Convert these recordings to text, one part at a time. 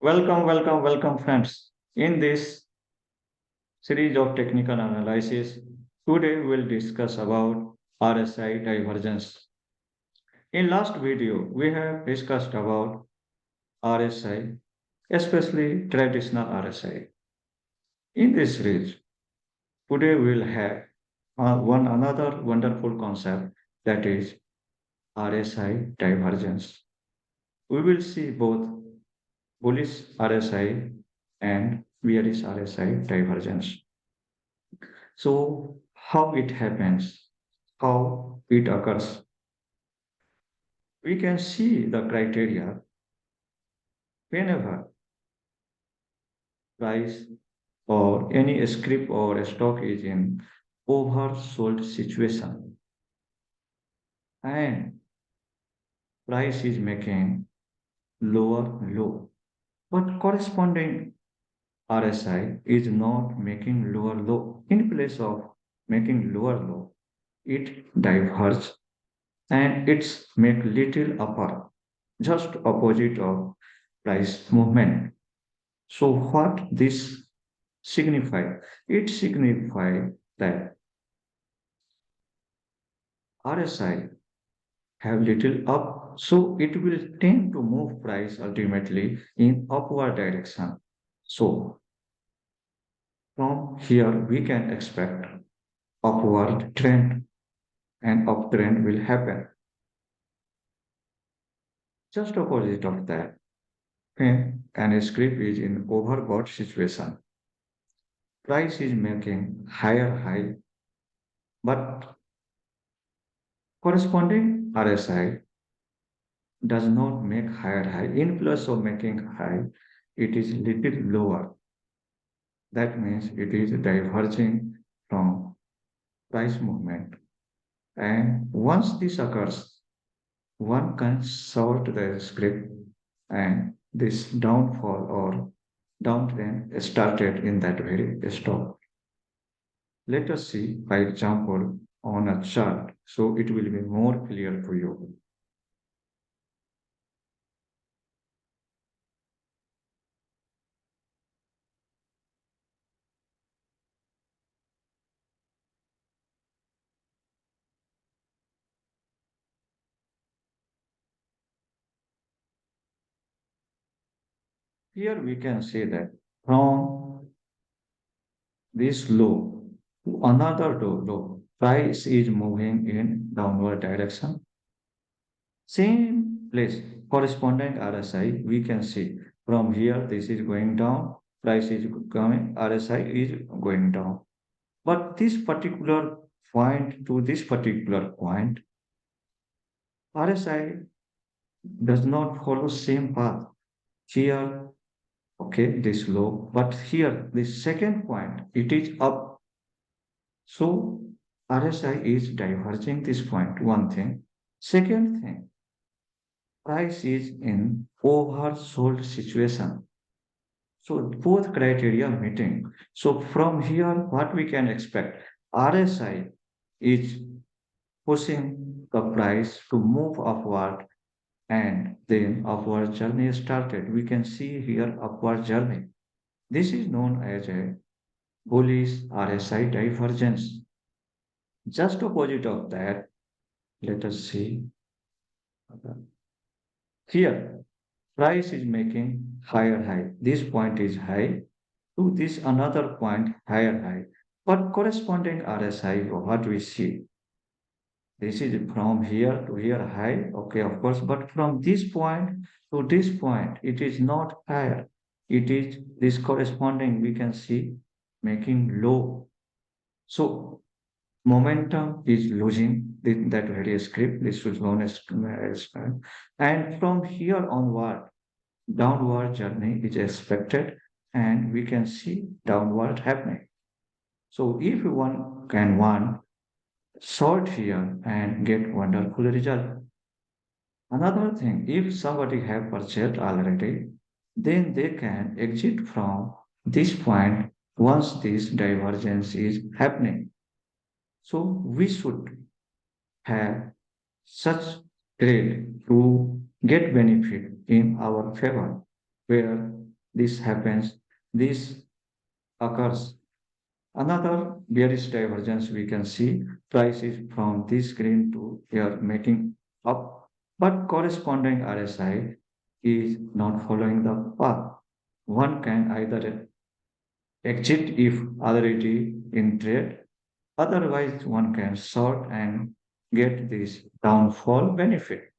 Welcome, friends. In this series of technical analysis, today we'll discuss about RSI divergence. In last video, we have discussed about RSI, especially traditional RSI. In this series, today we'll have one another wonderful concept that is RSI divergence. We will see both bullish RSI and bearish RSI divergence. So, how it happens, how it occurs, we can see the criteria whenever price or any script or stock is in oversold situation and price is making lower low, but corresponding RSI is not making lower low. In place of making lower low, it diverges and it's make little upper, just opposite of price movement. So what this signify? It signify that RSI have little up, so it will tend to move price ultimately in upward direction. So from here we can expect upward trend and uptrend will happen. Just opposite of that, when an script is in overbought situation, price is making higher high, but corresponding RSI does not make higher high. In place of making high, it is little lower. That means it is diverging from price movement. And once this occurs, one can sort the script and this downfall or downtrend started in that very stop. Let us see, by example, on a chart so it will be more clear to you. Here we can see that from this low to another low, price is moving in downward direction. Same place, corresponding RSI, we can see from here this is going down, price is coming, RSI is going down. But this particular point to this particular point, RSI does not follow same path. Here, okay, this low, but here, this second point, it is up. So RSI is diverging this point, one thing. Second thing, price is in oversold situation. So both criteria meeting. So from here, what we can expect? RSI is pushing the price to move upward and then upward journey started. We can see here upward journey. This is known as a bullish RSI divergence. Just opposite of that, let us see. Here, price is making higher high. This point is high. To this another point, higher high. But corresponding RSI, what we see, this is from here to here high. Okay, of course, but from this point to this point, it is not higher. It is this corresponding, we can see, making low. So momentum is losing that very script. This was known as and from here onward, downward journey is expected, and we can see downward happening. So if one sort here and get wonderful result. Another thing, if somebody have purchased already, then they can exit from this point once this divergence is happening. So we should have such trade to get benefit in our favor. where this happens, this occurs. Another bearish divergence we can see prices from this green to here making up, but corresponding RSI is not following the path. One can either exit if already in trade, otherwise one can short and get this downfall benefit.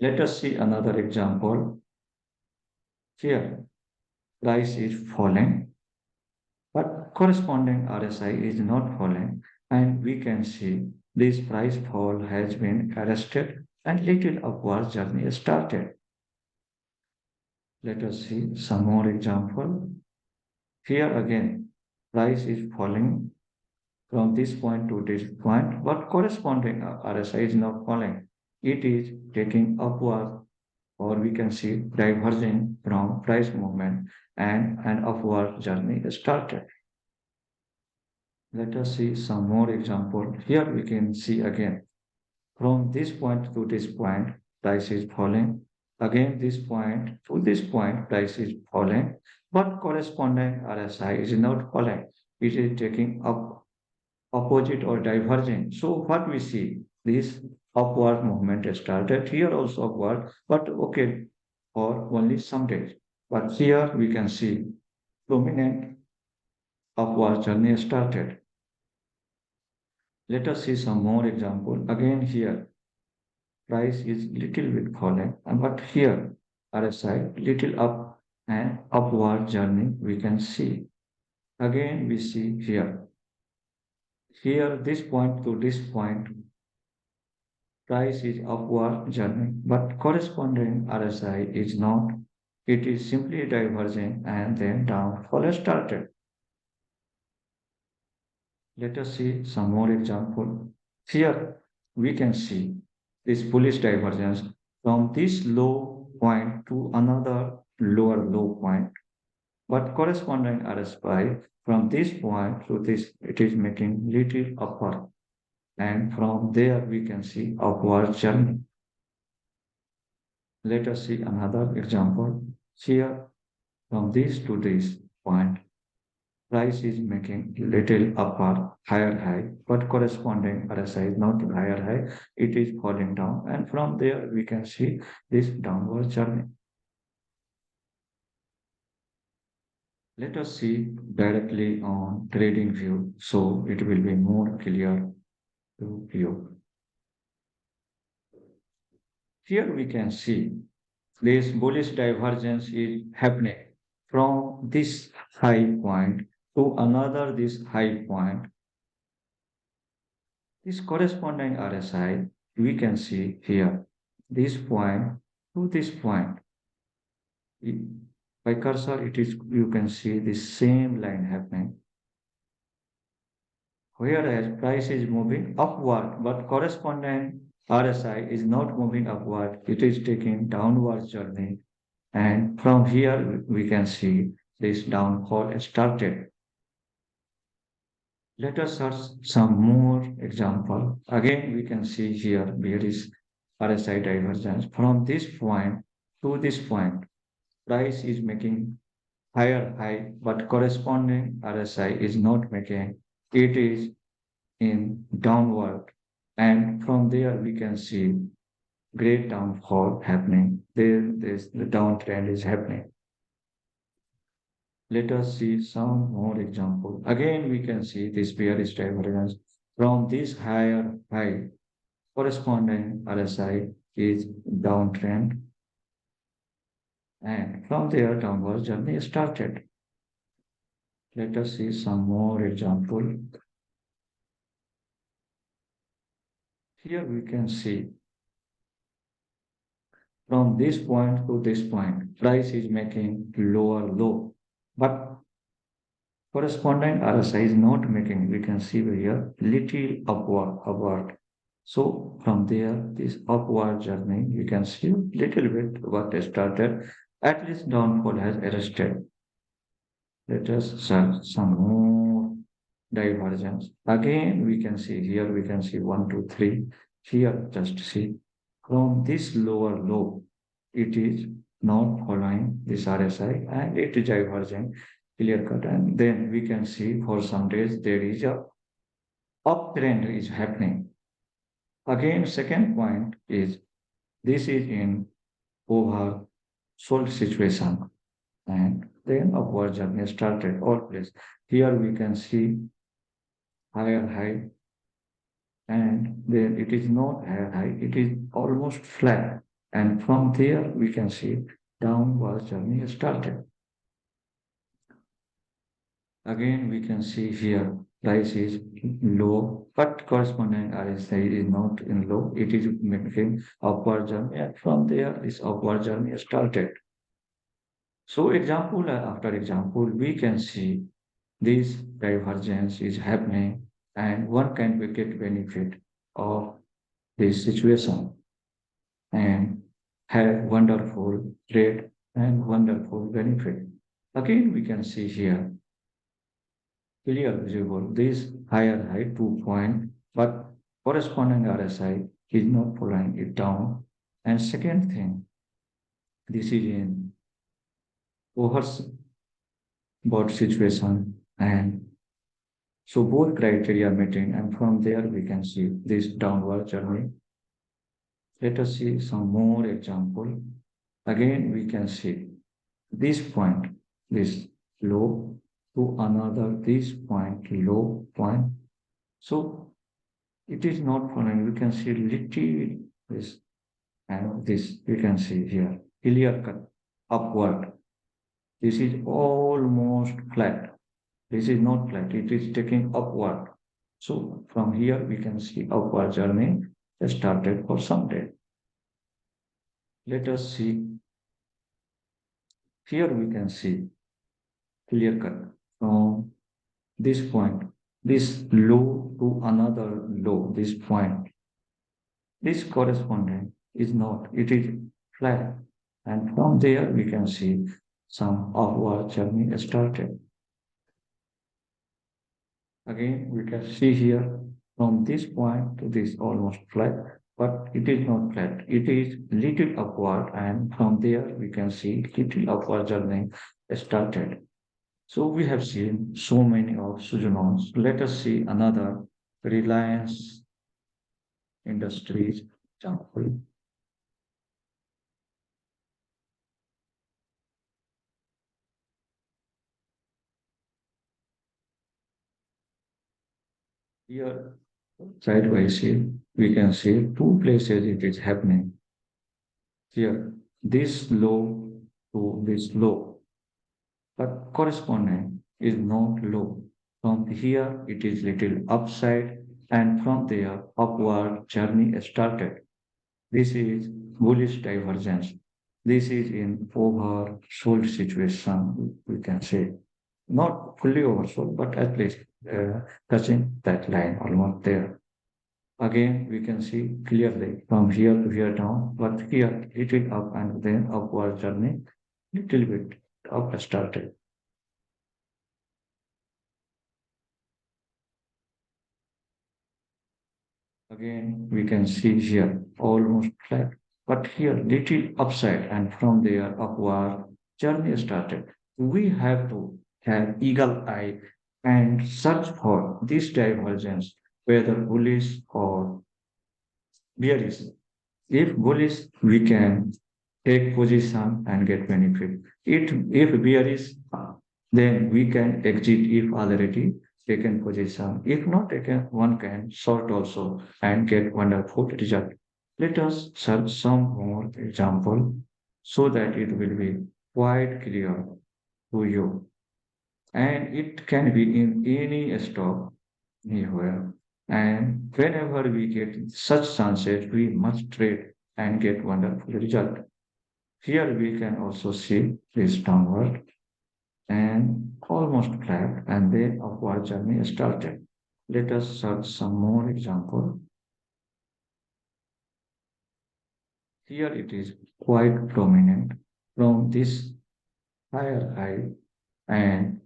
Let us see another example. Here, price is falling, but corresponding RSI is not falling, and we can see this price fall has been arrested and little upward journey started. Let us see some more example. Here again, price is falling from this point to this point, but corresponding RSI is not falling. It is taking upward, or we can see diverging from price movement, and an upward journey started. Let us see some more example. Here we can see again from this point to this point, price is falling. Again, this point to this point, price is falling, but corresponding RSI is not falling. It is taking up opposite or diverging. So what we see, this upward movement started here also upward, but okay, for only some days. But here we can see prominent upward journey started. Let us see some more example. Again here, price is little bit falling, but here RSI little up and upward journey we can see. Again we see here. Here this point to this point, price is upward journey, but corresponding RSI is not. It is simply diverging and then downfall started. Let us see some more example. Here we can see this bullish divergence from this low point to another lower low point, but corresponding RSI from this point to this, it is making little upward, and from there we can see upward journey. Let us see another example. Here from this to this point, price is making little upper higher high, but corresponding RSI is not higher high, it is falling down, and from there we can see this downward journey. Let us see directly on trading view so it will be more clear to you. Here we can see this bullish divergence is happening from this high point to another this high point. This corresponding RSI we can see here, this point to this point. By cursor, it is you can see the same line happening. Whereas price is moving upward, but corresponding RSI is not moving upward. It is taking downward journey, and from here we can see this downfall started. Let us search some more example. Again, we can see here bearish RSI divergence from this point to this point. Price is making higher high, but corresponding RSI is not making. It is in downward, and from there we can see great downfall happening. This the downtrend is happening. Let us see some more example. Again, we can see this bearish divergence from this higher high. Corresponding RSI is downtrend, and from there downward journey started. Let us see some more example. Here we can see from this point to this point, price is making lower low, but corresponding RSI is not making. We can see here little upward. So from there, this upward journey, you can see little bit what started. At least downfall has arrested. Let us search some more divergence. Again, we can see here, we can see 1, 2, 3. Here, just see from this lower low, it is not following this RSI and it is diverging clear cut. And then we can see for some days there is a uptrend is happening. Again, second point is this is in oversold situation and then upward journey started always. Here we can see higher high and then it is not higher high, it is almost flat. And from there we can see downward journey started. Again, we can see here price is low, but corresponding RSI is not in low. It is making upward journey, and from there, this upward journey started. So, example after example, we can see this divergence is happening, and one can get benefit of this situation and have wonderful trade and wonderful benefit. Again, we can see here clear visible. This higher high 2 point, but corresponding RSI is not following it down. And second thing, this is in overbought situation. And so both criteria meeting, and from there we can see this downward journey. Let us see some more example. Again, we can see this point, this low to another, this point, low point. So it is not following. We can see little this and this. We can see here clear cut upward. This is almost flat. This is not flat. It is taking upward. So from here we can see upward journey started for some day. Let us see. Here we can see clear cut from this point, this low to another low. This point. This corresponding is not, it is flat. And from there we can see some upward journey started. Again, we can see here from this point to this almost flat, but it is not flat. It is little upward, and from there we can see little upward journey started. So we have seen so many of Sujunons. Let us see another Reliance Industries example. Here, sideways here, we can see two places it is happening. Here, this low to this low, but corresponding is not low. From here, it is little upside, and from there, upward journey started. This is bullish divergence. This is in oversold situation, we can say. Not fully oversold, but at least touching that line almost there. Again, we can see clearly from here to here down, but here little up and then upward journey, little bit up started. Again, we can see here almost flat, but here little upside and from there upward journey started. We have to have eagle eye and search for this divergence, whether bullish or bearish. If bullish, we can take position and get benefit. If bearish, then we can exit if already taken position. If not taken, one can short also and get wonderful result. Let us search some more example so that it will be quite clear to you. And it can be in any stock anywhere. And whenever we get such chances, we must trade and get wonderful result. Here we can also see this downward and almost flat and then upward journey started. Let us search some more example. Here it is quite prominent from this higher high and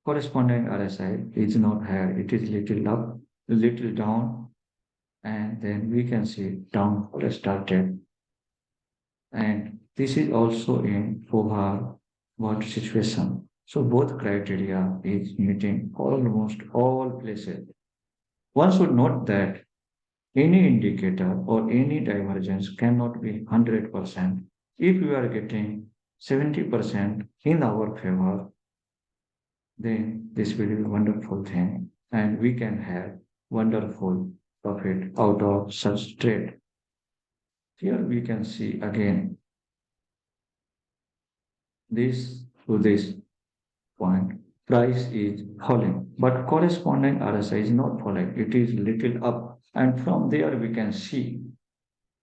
corresponding RSI is not higher. It is little up, little down, and then we can see downfall started. And this is also in overbought situation. So both criteria is meeting almost all places. One should note that any indicator or any divergence cannot be 100%. If we are getting 70% in our favor, then this will be a wonderful thing and we can have wonderful profit out of such trade. Here we can see again this to this point, price is falling, but corresponding RSI is not falling. It is little up, and from there we can see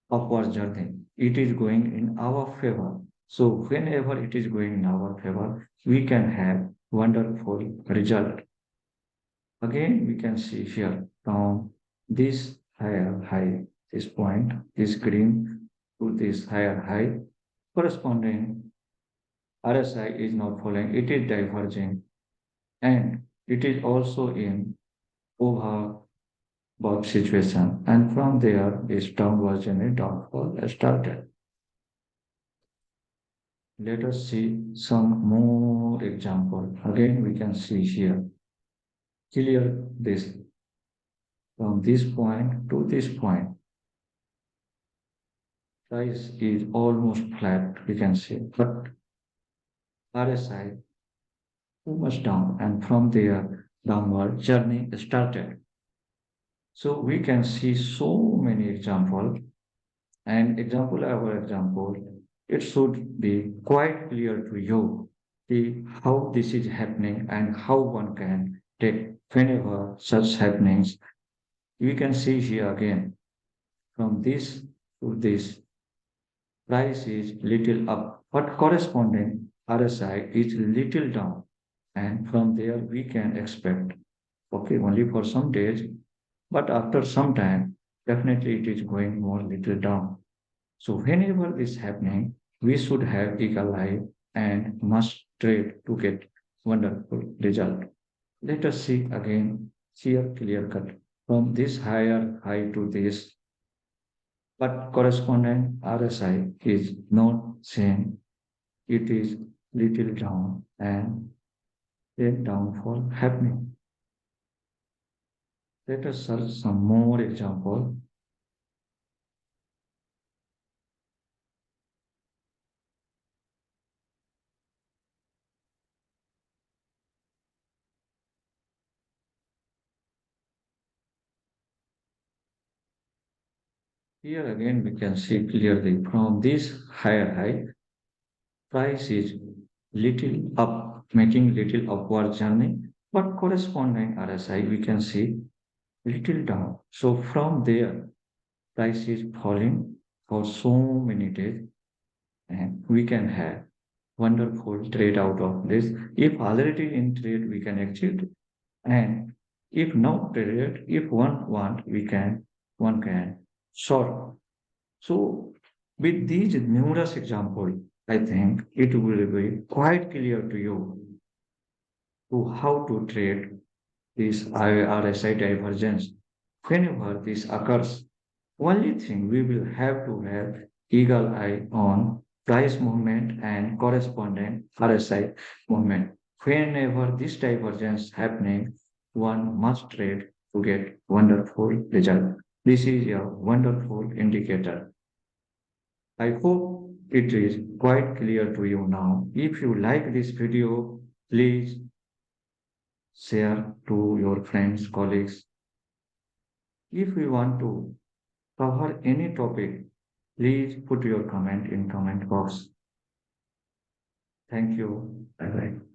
upward journey. It is going in our favor. So whenever it is going in our favor, we can have wonderful result. Again, we can see here from this higher high, this point, this green to this higher high, corresponding RSI is not falling, it is diverging and it is also in overbought situation. And from there, this downward journey downfall started. Let us see some more example. Again, we can see here clear this from this point to this point. Price is almost flat, we can say, but RSI too much down, and from there, downward journey started. So we can see so many examples, and example our example, it should be quite clear to you the, how this is happening and how one can take whenever such happenings. We can see here again from this to this price is little up, but corresponding RSI is little down. And from there, we can expect, okay, only for some days, but after some time, definitely it is going more little down. So whenever this happening, we should have eagle eye and must trade to get wonderful result. Let us see again, here clear cut from this higher high to this, but corresponding RSI is not same. It is little down and then downfall happening. Let us search some more example. Here again we can see clearly from this higher high, price is little up, making little upward journey, but corresponding RSI we can see little down. So from there, price is falling for so many days, and we can have wonderful trade out of this. If already in trade, we can exit, and if not traded, if one can short. So with these numerous examples, I think it will be quite clear to you to how to trade this RSI divergence. Whenever this occurs, only thing we will have to have eagle eye on price movement and corresponding RSI movement. Whenever this divergence happening, one must trade to get wonderful result. This is a wonderful indicator. I hope it is quite clear to you now. If you like this video, please share to your friends, colleagues. If you want to cover any topic, please put your comment in comment box. Thank you. Bye bye.